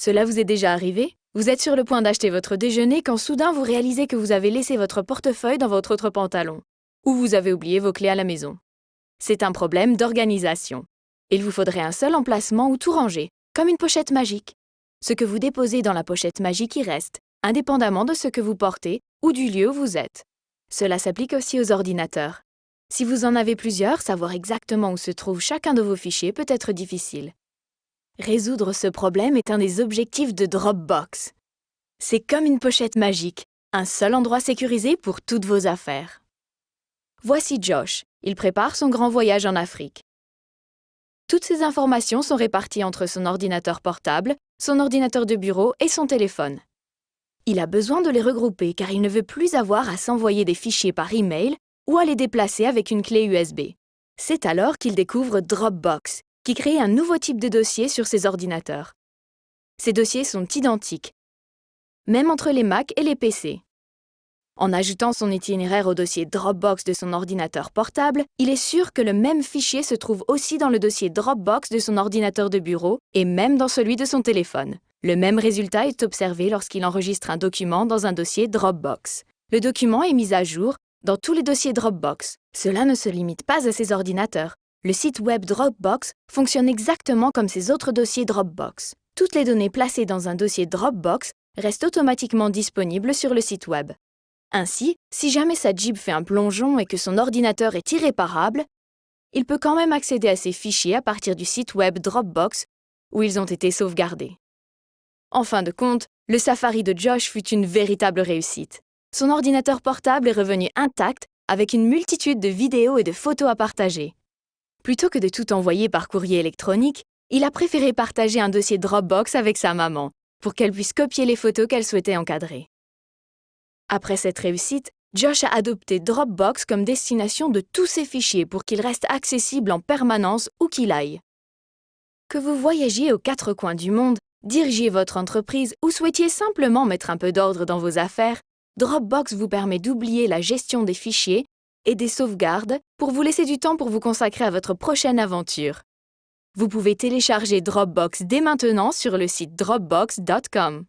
Cela vous est déjà arrivé? Vous êtes sur le point d'acheter votre déjeuner quand soudain vous réalisez que vous avez laissé votre portefeuille dans votre autre pantalon, ou vous avez oublié vos clés à la maison. C'est un problème d'organisation. Il vous faudrait un seul emplacement où tout ranger, comme une pochette magique. Ce que vous déposez dans la pochette magique y reste, indépendamment de ce que vous portez ou du lieu où vous êtes. Cela s'applique aussi aux ordinateurs. Si vous en avez plusieurs, savoir exactement où se trouve chacun de vos fichiers peut être difficile. Résoudre ce problème est un des objectifs de Dropbox. C'est comme une pochette magique, un seul endroit sécurisé pour toutes vos affaires. Voici Josh, il prépare son grand voyage en Afrique. Toutes ces informations sont réparties entre son ordinateur portable, son ordinateur de bureau et son téléphone. Il a besoin de les regrouper car il ne veut plus avoir à s'envoyer des fichiers par email ou à les déplacer avec une clé USB. C'est alors qu'il découvre Dropbox, qui crée un nouveau type de dossier sur ses ordinateurs. Ces dossiers sont identiques, même entre les Mac et les PC. En ajoutant son itinéraire au dossier Dropbox de son ordinateur portable, il est sûr que le même fichier se trouve aussi dans le dossier Dropbox de son ordinateur de bureau et même dans celui de son téléphone. Le même résultat est observé lorsqu'il enregistre un document dans un dossier Dropbox. Le document est mis à jour dans tous les dossiers Dropbox. Cela ne se limite pas à ses ordinateurs. Le site web Dropbox fonctionne exactement comme ses autres dossiers Dropbox. Toutes les données placées dans un dossier Dropbox restent automatiquement disponibles sur le site web. Ainsi, si jamais sa Jeep fait un plongeon et que son ordinateur est irréparable, il peut quand même accéder à ces fichiers à partir du site web Dropbox où ils ont été sauvegardés. En fin de compte, le safari de Josh fut une véritable réussite. Son ordinateur portable est revenu intact avec une multitude de vidéos et de photos à partager. Plutôt que de tout envoyer par courrier électronique, il a préféré partager un dossier Dropbox avec sa maman pour qu'elle puisse copier les photos qu'elle souhaitait encadrer. Après cette réussite, Josh a adopté Dropbox comme destination de tous ses fichiers pour qu'il reste accessible en permanence où qu'il aille. Que vous voyagiez aux quatre coins du monde, dirigiez votre entreprise ou souhaitiez simplement mettre un peu d'ordre dans vos affaires, Dropbox vous permet d'oublier la gestion des fichiers et des sauvegardes pour vous laisser du temps pour vous consacrer à votre prochaine aventure. Vous pouvez télécharger Dropbox dès maintenant sur le site dropbox.com.